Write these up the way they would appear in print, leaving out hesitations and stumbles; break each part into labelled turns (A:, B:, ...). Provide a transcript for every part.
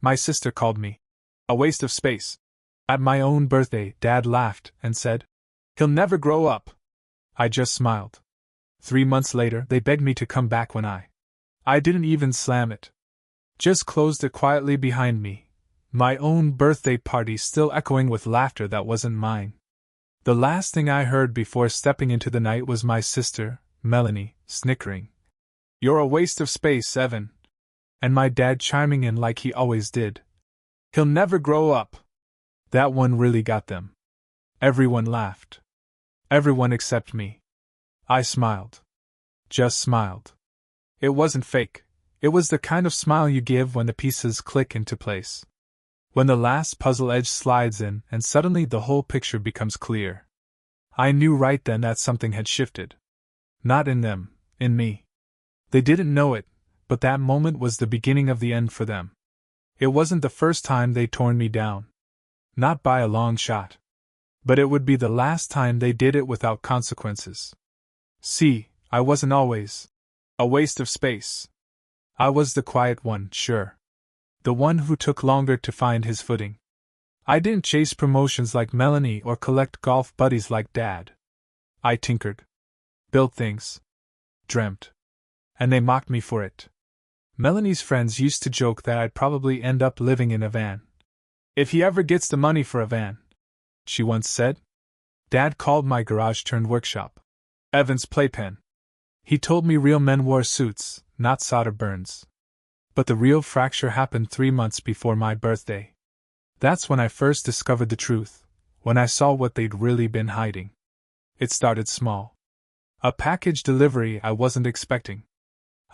A: My sister called me a waste of space. At my own birthday, Dad laughed and said, "He'll never grow up." I just smiled. 3 months later, they begged me to come back when I didn't even slam it. Just closed it quietly behind me, my own birthday party still echoing with laughter that wasn't mine. The last thing I heard before stepping into the night was my sister, Melanie, snickering, "You're a waste of space, Evan." And my dad chiming in like he always did, "He'll never grow up." That one really got them. Everyone laughed. Everyone except me. I smiled. Just smiled. It wasn't fake. It was the kind of smile you give when the pieces click into place. When the last puzzle edge slides in and suddenly the whole picture becomes clear. I knew right then that something had shifted. Not in them, in me. They didn't know it, but that moment was the beginning of the end for them. It wasn't the first time they'd torn me down. Not by a long shot. But it would be the last time they did it without consequences. See, I wasn't always a waste of space. I was the quiet one, sure. The one who took longer to find his footing. I didn't chase promotions like Melanie or collect golf buddies like Dad. I tinkered. Built things. Dreamt. And they mocked me for it. Melanie's friends used to joke that I'd probably end up living in a van. "If he ever gets the money for a van," she once said. Dad called my garage turned workshop Evan's playpen. He told me real men wore suits, not solder burns. But the real fracture happened 3 months before my birthday. That's when I first discovered the truth, when I saw what they'd really been hiding. It started small. A package delivery I wasn't expecting.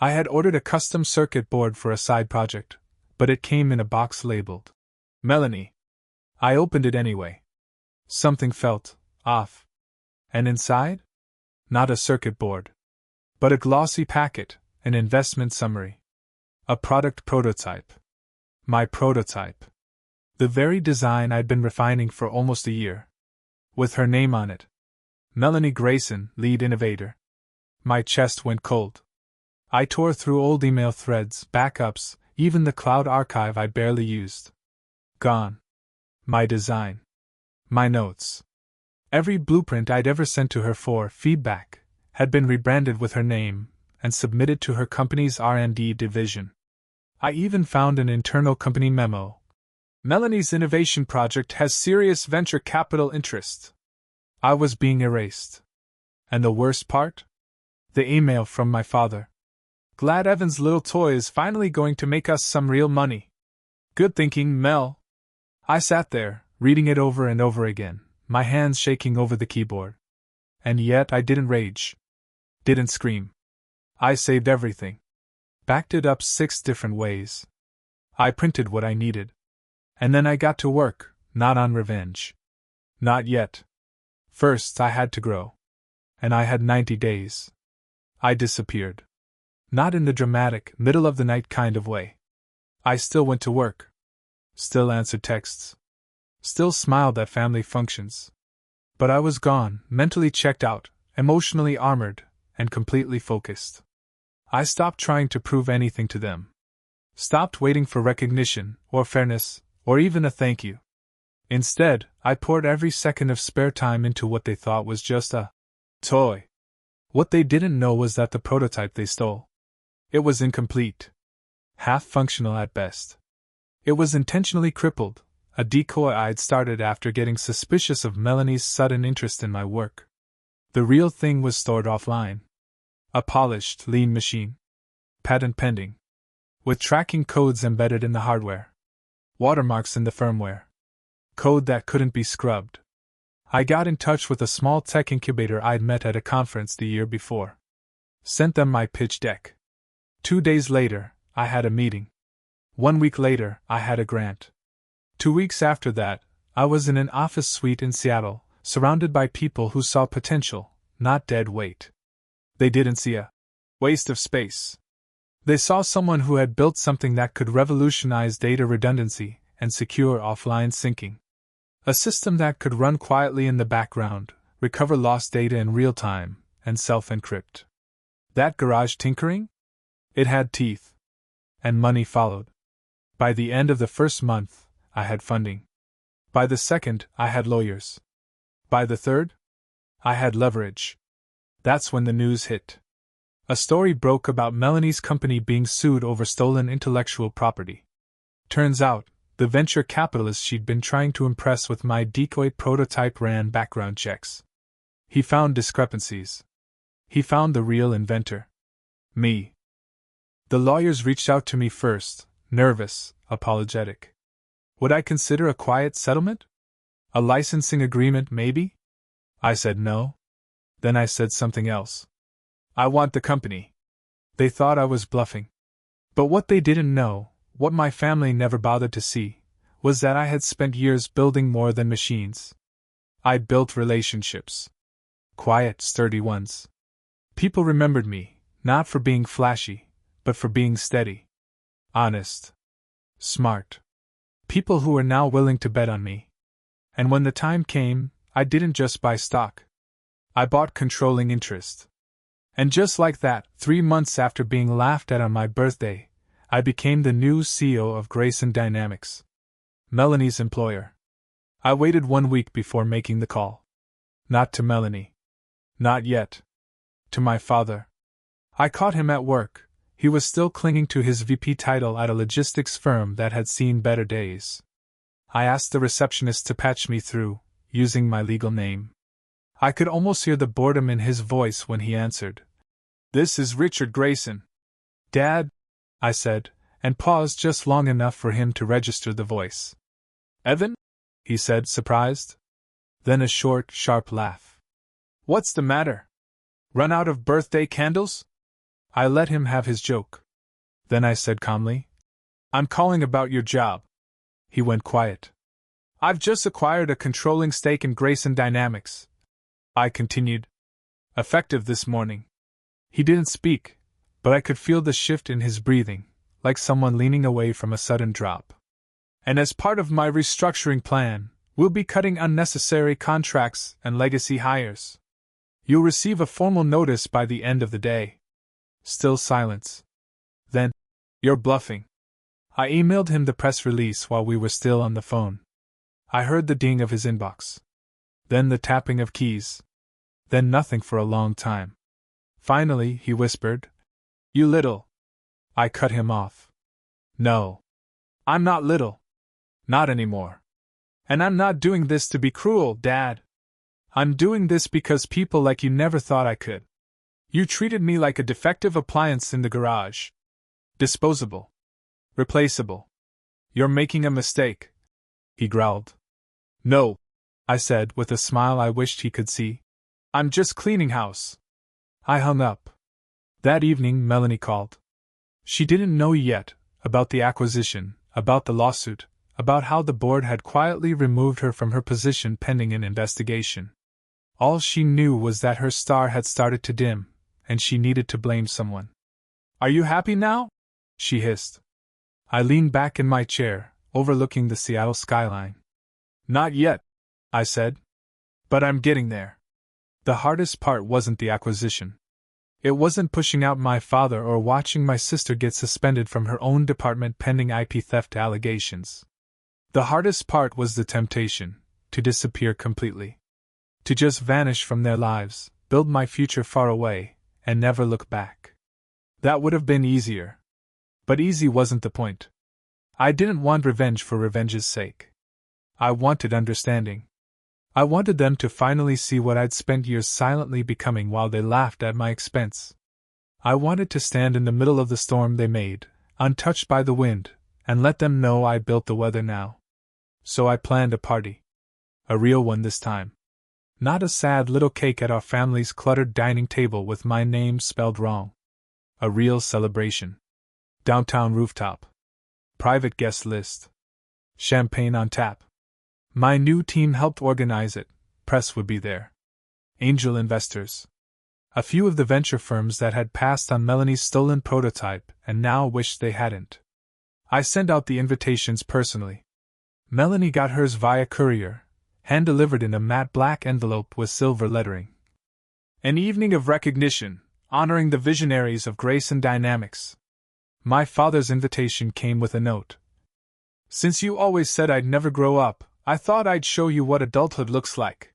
A: I had ordered a custom circuit board for a side project, but it came in a box labeled Melanie. I opened it anyway. Something felt off. And inside? Not a circuit board, but a glossy packet, an investment summary. A product prototype. My prototype. The very design I'd been refining for almost a year. With her name on it. Melanie Grayson, lead innovator. My chest went cold. I tore through old email threads, backups, even the cloud archive I barely used. Gone. My design. My notes. Every blueprint I'd ever sent to her for feedback had been rebranded with her name and submitted to her company's R&D division. I even found an internal company memo. Melanie's innovation project has serious venture capital interest. I was being erased. And the worst part? The email from my father. "Glad Evan's little toy is finally going to make us some real money." Good thinking, Mel. I sat there, reading it over and over again, my hands shaking over the keyboard. And yet I didn't rage. Didn't scream. I saved everything. Backed it up 6 different ways. I printed what I needed. And then I got to work, not on revenge. Not yet. First I had to grow. And I had 90 days. I disappeared. Not in the dramatic, middle-of-the-night kind of way. I still went to work. Still answered texts. Still smiled at family functions. But I was gone, mentally checked out, emotionally armored, and completely focused. I stopped trying to prove anything to them. Stopped waiting for recognition, or fairness, or even a thank you. Instead, I poured every second of spare time into what they thought was just a toy. What they didn't know was that the prototype they stole. It was incomplete. Half-functional at best. It was intentionally crippled, a decoy I'd started after getting suspicious of Melanie's sudden interest in my work. The real thing was stored offline. A polished, lean machine. Patent pending. With tracking codes embedded in the hardware. Watermarks in the firmware. Code that couldn't be scrubbed. I got in touch with a small tech incubator I'd met at a conference the year before. Sent them my pitch deck. 2 days later, I had a meeting. 1 week later, I had a grant. 2 weeks after that, I was in an office suite in Seattle, surrounded by people who saw potential, not dead weight. They didn't see a waste of space. They saw someone who had built something that could revolutionize data redundancy and secure offline syncing. A system that could run quietly in the background, recover lost data in real time, and self-encrypt. That garage tinkering? It had teeth. And money followed. By the end of the first month, I had funding. By the second, I had lawyers. By the third, I had leverage. That's when the news hit. A story broke about Melanie's company being sued over stolen intellectual property. Turns out, the venture capitalist she'd been trying to impress with my decoy prototype ran background checks. He found discrepancies. He found the real inventor. Me. The lawyers reached out to me first, nervous, apologetic. Would I consider a quiet settlement? A licensing agreement, maybe? I said no. Then I said something else. I want the company. They thought I was bluffing. But what they didn't know, what my family never bothered to see, was that I had spent years building more than machines. I'd built relationships. Quiet, sturdy ones. People remembered me, not for being flashy, but for being steady. Honest. Smart. People who were now willing to bet on me. And when the time came, I didn't just buy stock. I bought controlling interest. And just like that, 3 months after being laughed at on my birthday, I became the new CEO of Grayson Dynamics, Melanie's employer. I waited 1 week before making the call. Not to Melanie. Not yet. To my father. I caught him at work. He was still clinging to his VP title at a logistics firm that had seen better days. I asked the receptionist to patch me through, using my legal name. I could almost hear the boredom in his voice when he answered. "This is Richard Grayson." "Dad," I said, and paused just long enough for him to register the voice. "Evan?" he said, surprised. Then a short, sharp laugh. "What's the matter? Run out of birthday candles?" I let him have his joke. Then I said calmly, "I'm calling about your job." He went quiet. "I've just acquired a controlling stake in Grayson Dynamics," I continued. "Effective this morning." He didn't speak, but I could feel the shift in his breathing, like someone leaning away from a sudden drop. "And as part of my restructuring plan, we'll be cutting unnecessary contracts and legacy hires. You'll receive a formal notice by the end of the day." Still silence. Then, "You're bluffing." I emailed him the press release while we were still on the phone. I heard the ding of his inbox. Then the tapping of keys. Then nothing for a long time. Finally, he whispered, "You little." I cut him off. "No. I'm not little. Not anymore. And I'm not doing this to be cruel, Dad. I'm doing this because people like you never thought I could. You treated me like a defective appliance in the garage. Disposable. Replaceable. You're making a mistake." He growled. "No," I said with a smile I wished he could see. "I'm just cleaning house." I hung up. That evening, Melanie called. She didn't know yet about the acquisition, about the lawsuit, about how the board had quietly removed her from her position pending an investigation. All she knew was that her star had started to dim, and she needed to blame someone. "Are you happy now?" she hissed. I leaned back in my chair, overlooking the Seattle skyline. "Not yet," I said. "But I'm getting there." The hardest part wasn't the acquisition. It wasn't pushing out my father or watching my sister get suspended from her own department pending IP theft allegations. The hardest part was the temptation to disappear completely. To just vanish from their lives, build my future far away, and never look back. That would have been easier. But easy wasn't the point. I didn't want revenge for revenge's sake. I wanted understanding. I wanted them to finally see what I'd spent years silently becoming while they laughed at my expense. I wanted to stand in the middle of the storm they made, untouched by the wind, and let them know I built the weather now. So I planned a party. A real one this time. Not a sad little cake at our family's cluttered dining table with my name spelled wrong. A real celebration. Downtown rooftop. Private guest list. Champagne on tap. My new team helped organize it. Press would be there. Angel investors. A few of the venture firms that had passed on Melanie's stolen prototype and now wished they hadn't. I sent out the invitations personally. Melanie got hers via courier, hand-delivered in a matte black envelope with silver lettering. An evening of recognition, honoring the visionaries of Grayson Dynamics. My father's invitation came with a note. Since you always said I'd never grow up, I thought I'd show you what adulthood looks like.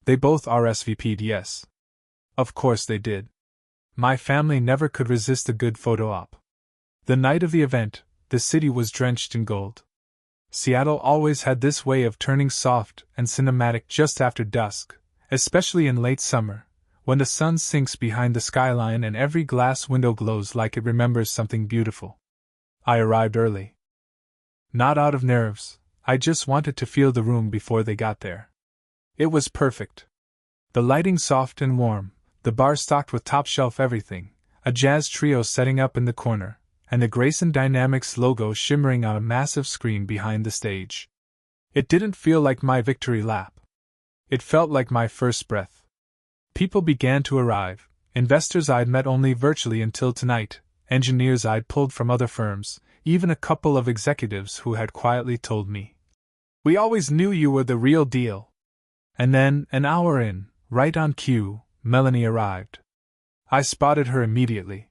A: They both RSVP'd yes. Of course they did. My family never could resist a good photo op. The night of the event, the city was drenched in gold. Seattle always had this way of turning soft and cinematic just after dusk, especially in late summer, when the sun sinks behind the skyline and every glass window glows like it remembers something beautiful. I arrived early. Not out of nerves, I just wanted to feel the room before they got there. It was perfect. The lighting soft and warm, the bar stocked with top-shelf everything, a jazz trio setting up in the corner, and the Grayson Dynamics logo shimmering on a massive screen behind the stage. It didn't feel like my victory lap. It felt like my first breath. People began to arrive, investors I'd met only virtually until tonight, engineers I'd pulled from other firms, even a couple of executives who had quietly told me, "We always knew you were the real deal." And then, an hour in, right on cue, Melanie arrived. I spotted her immediately.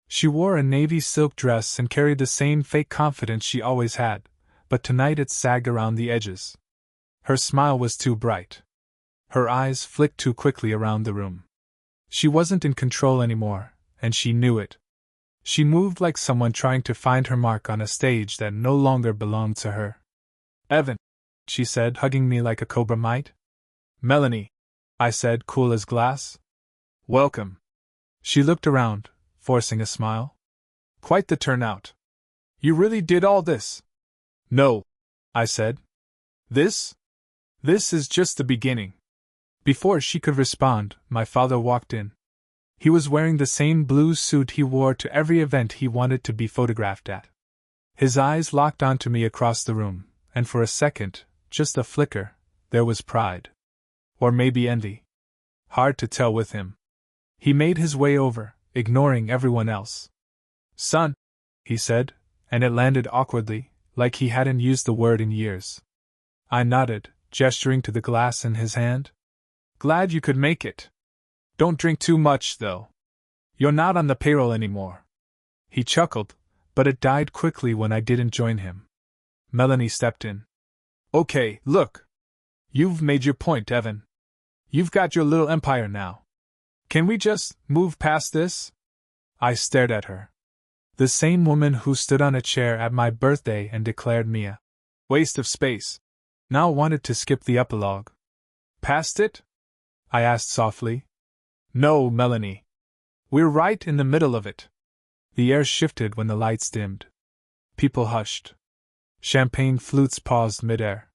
A: She wore a navy silk dress and carried the same fake confidence she always had, but tonight it sagged around the edges. Her smile was too bright. Her eyes flicked too quickly around the room. She wasn't in control anymore, and she knew it. She moved like someone trying to find her mark on a stage that no longer belonged to her. "Evan," she said, hugging me like a cobra might. "Melanie," I said, cool as glass. "Welcome." She looked around, forcing a smile. "Quite the turnout. You really did all this?" "No," I said. This is just the beginning." Before she could respond, my father walked in. He was wearing the same blue suit he wore to every event he wanted to be photographed at. His eyes locked onto me across the room, and for a second, just a flicker, there was pride. Or maybe envy. Hard to tell with him. He made his way over, ignoring everyone else. "Son," he said, and it landed awkwardly, like he hadn't used the word in years. I nodded, gesturing to the glass in his hand. "Glad you could make it. Don't drink too much, though. You're not on the payroll anymore." He chuckled, but it died quickly when I didn't join him. Melanie stepped in. "Okay, look. You've made your point, Evan. You've got your little empire now. Can we just move past this?" I stared at her. The same woman who stood on a chair at my birthday and declared me a waste of space now wanted to skip the epilogue. "Past it?" I asked softly. "No, Melanie. We're right in the middle of it." The air shifted when the lights dimmed. People hushed. Champagne flutes paused midair.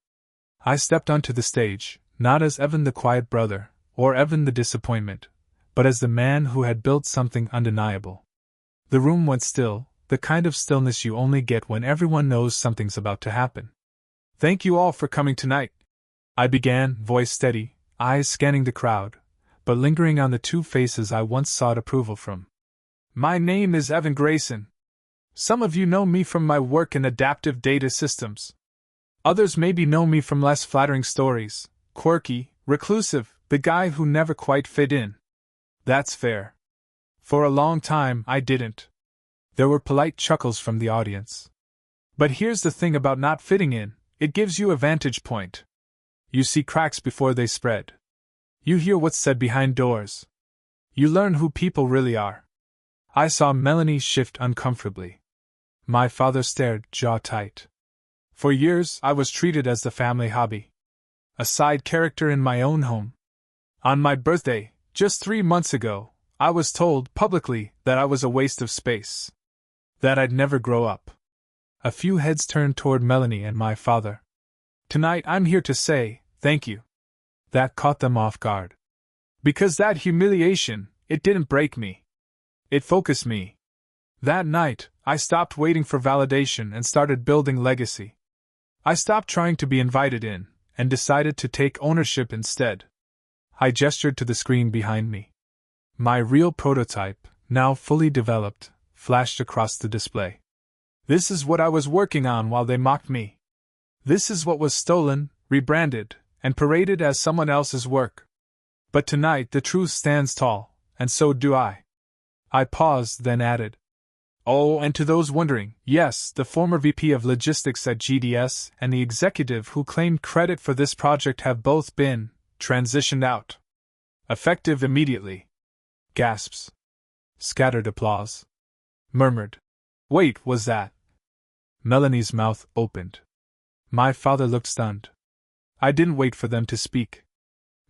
A: I stepped onto the stage, not as Evan the quiet brother, or Evan the disappointment, but as the man who had built something undeniable. The room went still, the kind of stillness you only get when everyone knows something's about to happen. "Thank you all for coming tonight," I began, voice steady, eyes scanning the crowd, but lingering on the two faces I once sought approval from. "My name is Evan Grayson. Some of you know me from my work in adaptive data systems. Others maybe know me from less flattering stories, quirky, reclusive, the guy who never quite fit in. That's fair. For a long time, I didn't." There were polite chuckles from the audience. "But here's the thing about not fitting in, it gives you a vantage point. You see cracks before they spread. You hear what's said behind doors. You learn who people really are." I saw Melanie shift uncomfortably. My father stared, jaw tight. For years, I was treated as the family hobby. A side character in my own home. On my birthday, just 3 months ago, I was told publicly that I was a waste of space. That I'd never grow up. A few heads turned toward Melanie and my father. Tonight I'm here to say, thank you. That caught them off guard. Because that humiliation, it didn't break me. It focused me. That night, I stopped waiting for validation and started building legacy. I stopped trying to be invited in, and decided to take ownership instead. I gestured to the screen behind me. My real prototype, now fully developed, flashed across the display. This is what I was working on while they mocked me. This is what was stolen, rebranded, and paraded as someone else's work. But tonight the truth stands tall, and so do I. I paused, then added, Oh, and to those wondering, yes, the former VP of Logistics at GDS and the executive who claimed credit for this project have both been transitioned out. Effective immediately. Gasps. Scattered applause. Murmured. Wait, was that? Melanie's mouth opened. My father looked stunned. I didn't wait for them to speak.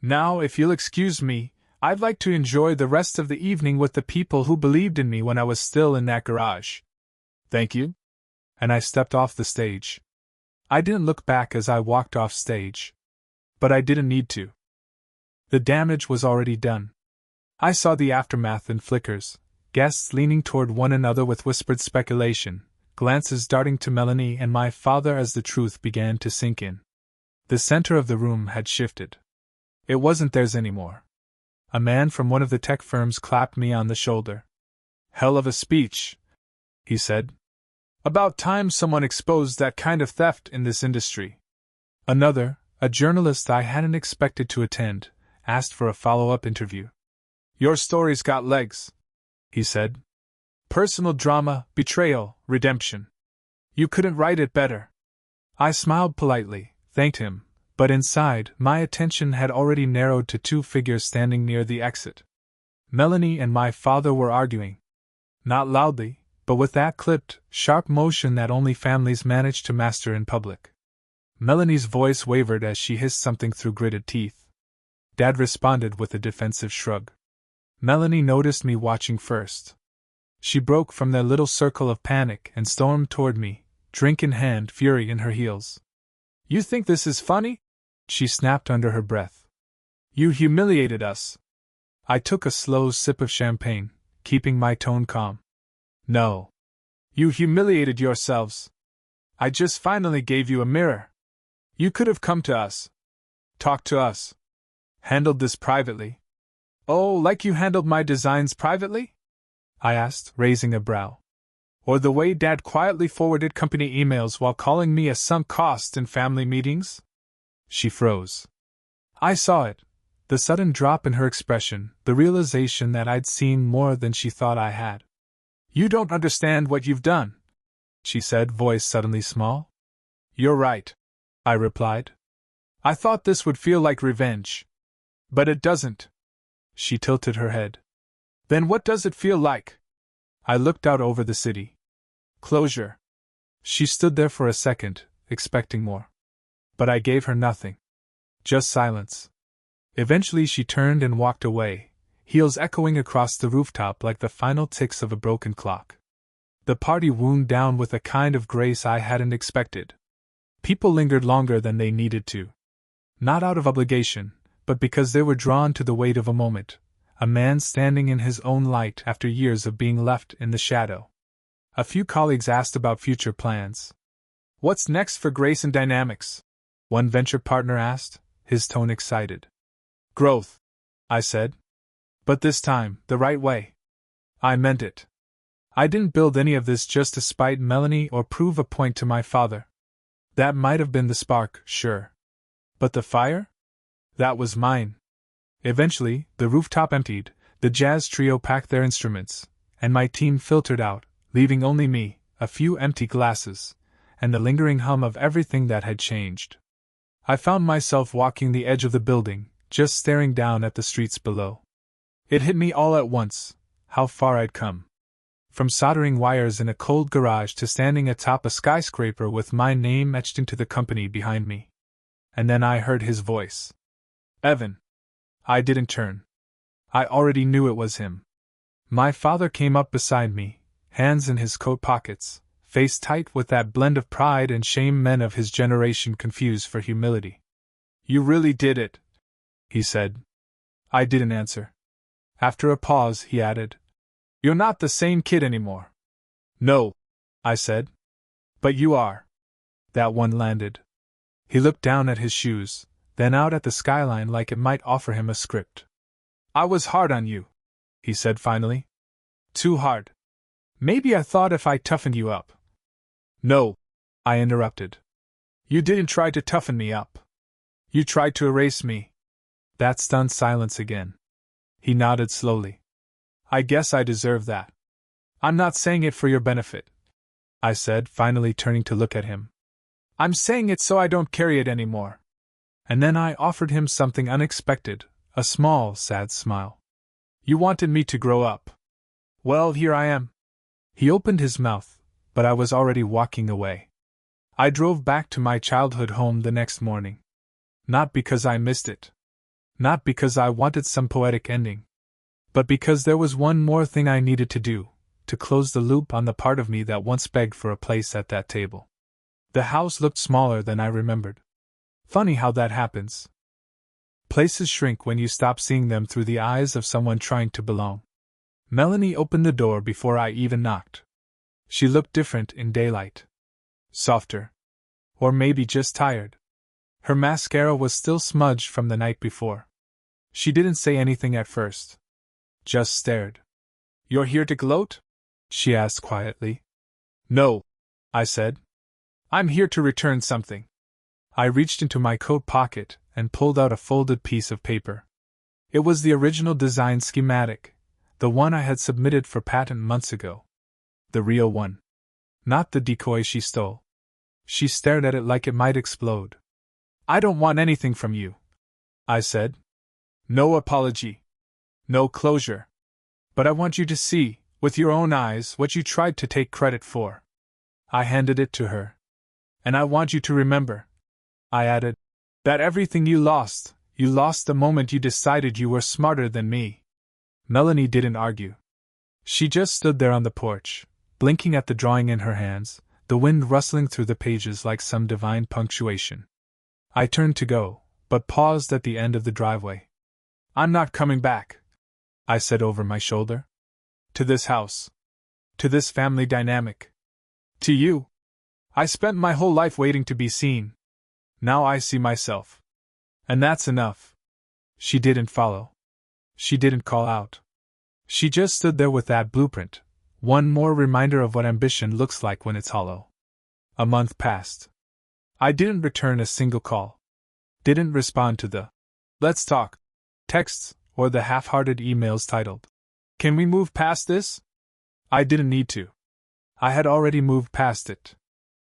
A: Now, if you'll excuse me, I'd like to enjoy the rest of the evening with the people who believed in me when I was still in that garage. Thank you. And I stepped off the stage. I didn't look back as I walked off stage. But I didn't need to. The damage was already done. I saw the aftermath in flickers, guests leaning toward one another with whispered speculation, glances darting to Melanie and my father as the truth began to sink in. The center of the room had shifted. It wasn't theirs anymore. A man from one of the tech firms clapped me on the shoulder. Hell of a speech, he said. About time someone exposed that kind of theft in this industry. Another, a journalist I hadn't expected to attend, asked for a follow-up interview. Your story's got legs, he said. Personal drama, betrayal, redemption. You couldn't write it better. I smiled politely, thanked him, but inside, my attention had already narrowed to two figures standing near the exit. Melanie and my father were arguing. Not loudly, but with that clipped, sharp motion that only families manage to master in public. Melanie's voice wavered as she hissed something through gritted teeth. Dad responded with a defensive shrug. Melanie noticed me watching first. She broke from their little circle of panic and stormed toward me, drink in hand, fury in her heels. You think this is funny? She snapped under her breath. You humiliated us. I took a slow sip of champagne, keeping my tone calm. No. You humiliated yourselves. I just finally gave you a mirror. You could have come to us. Talked to us. Handled this privately. Oh, like you handled my designs privately? I asked, raising a brow. Or the way Dad quietly forwarded company emails while calling me a sunk cost in family meetings? She froze. I saw it. The sudden drop in her expression, the realization that I'd seen more than she thought I had. You don't understand what you've done, she said, voice suddenly small. You're right, I replied. I thought this would feel like revenge. But it doesn't. She tilted her head. Then what does it feel like? I looked out over the city. Closure. She stood there for a second, expecting more. But I gave her nothing. Just silence. Eventually she turned and walked away, heels echoing across the rooftop like the final ticks of a broken clock. The party wound down with a kind of grace I hadn't expected. People lingered longer than they needed to. Not out of obligation, but because they were drawn to the weight of a moment, a man standing in his own light after years of being left in the shadow. A few colleagues asked about future plans. What's next for Grace and Dynamics? One venture partner asked, his tone excited. Growth, I said. But this time, the right way. I meant it. I didn't build any of this just to spite Melanie or prove a point to my father. That might have been the spark, sure. But the fire? That was mine. Eventually, the rooftop emptied, the jazz trio packed their instruments, and my team filtered out, leaving only me, a few empty glasses, and the lingering hum of everything that had changed. I found myself walking the edge of the building, just staring down at the streets below. It hit me all at once, how far I'd come. From soldering wires in a cold garage to standing atop a skyscraper with my name etched into the company behind me. And then I heard his voice. Evan. I didn't turn. I already knew it was him. My father came up beside me, hands in his coat pockets, face tight with that blend of pride and shame men of his generation confuse for humility. You really did it, he said. I didn't answer. After a pause, he added, You're not the same kid anymore. No, I said. But you are. That one landed. He looked down at his shoes, then out at the skyline like it might offer him a script. I was hard on you, he said finally. Too hard. Maybe I thought if I toughened you up. No, I interrupted. You didn't try to toughen me up. You tried to erase me. That stunned silence again. He nodded slowly. I guess I deserve that. I'm not saying it for your benefit, I said, finally turning to look at him. I'm saying it so I don't carry it anymore. And then I offered him something unexpected, a small, sad smile. You wanted me to grow up. Well, here I am. He opened his mouth, but I was already walking away. I drove back to my childhood home the next morning. Not because I missed it. Not because I wanted some poetic ending. But because there was one more thing I needed to do, to close the loop on the part of me that once begged for a place at that table. The house looked smaller than I remembered. Funny how that happens. Places shrink when you stop seeing them through the eyes of someone trying to belong. Melanie opened the door before I even knocked. She looked different in daylight. Softer. Or maybe just tired. Her mascara was still smudged from the night before. She didn't say anything at first. Just stared. You're here to gloat? She asked quietly. No, I said. I'm here to return something. I reached into my coat pocket and pulled out a folded piece of paper. It was the original design schematic, the one I had submitted for patent months ago. The real one. Not the decoy she stole. She stared at it like it might explode. I don't want anything from you, I said. No apology. No closure. But I want you to see, with your own eyes, what you tried to take credit for. I handed it to her. And I want you to remember, I added, that everything you lost the moment you decided you were smarter than me. Melanie didn't argue. She just stood there on the porch, blinking at the drawing in her hands, the wind rustling through the pages like some divine punctuation. I turned to go, but paused at the end of the driveway. I'm not coming back, I said over my shoulder. To this house. To this family dynamic. To you. I spent my whole life waiting to be seen. Now I see myself. And that's enough. She didn't follow. She didn't call out. She just stood there with that blueprint, one more reminder of what ambition looks like when it's hollow. A month passed. I didn't return a single call. Didn't respond to the "Let's talk" texts or the half-hearted emails titled, "Can we move past this?" I didn't need to. I had already moved past it.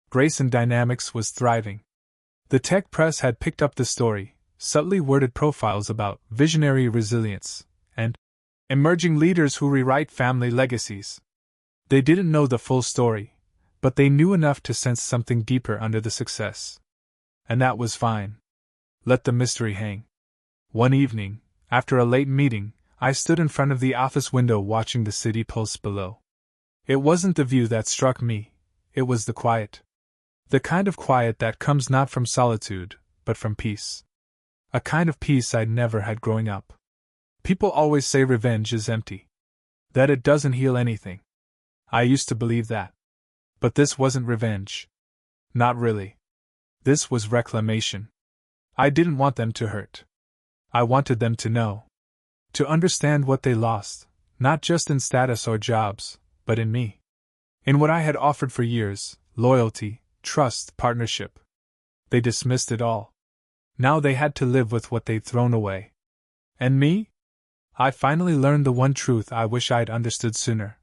A: Grayson Dynamics was thriving. The tech press had picked up the story, subtly worded profiles about visionary resilience and emerging leaders who rewrite family legacies. They didn't know the full story, but they knew enough to sense something deeper under the success. And that was fine. Let the mystery hang. One evening, after a late meeting, I stood in front of the office window watching the city pulse below. It wasn't the view that struck me, it was the quiet. The kind of quiet that comes not from solitude, but from peace. A kind of peace I'd never had growing up. People always say revenge is empty. That it doesn't heal anything. I used to believe that. But this wasn't revenge. Not really. This was reclamation. I didn't want them to hurt. I wanted them to know. To understand what they lost, not just in status or jobs, but in me. In what I had offered for years, loyalty, trust, partnership. They dismissed it all. Now they had to live with what they'd thrown away. And me? I finally learned the one truth I wish I'd understood sooner.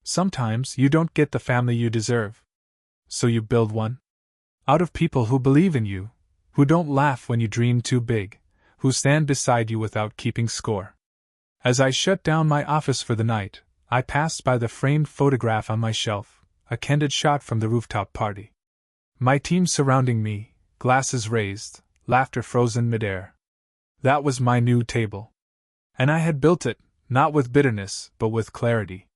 A: Sometimes you don't get the family you deserve. So you build one. Out of people who believe in you, who don't laugh when you dream too big, who stand beside you without keeping score. As I shut down my office for the night, I passed by the framed photograph on my shelf, a candid shot from the rooftop party. My team surrounding me, glasses raised, laughter frozen midair. That was my new table. And I had built it, not with bitterness, but with clarity.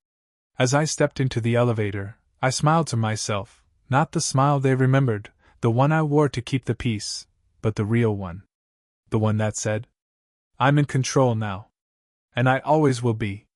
A: As I stepped into the elevator, I smiled to myself, not the smile they remembered, the one I wore to keep the peace, but the real one. The one that said, I'm in control now. And I always will be.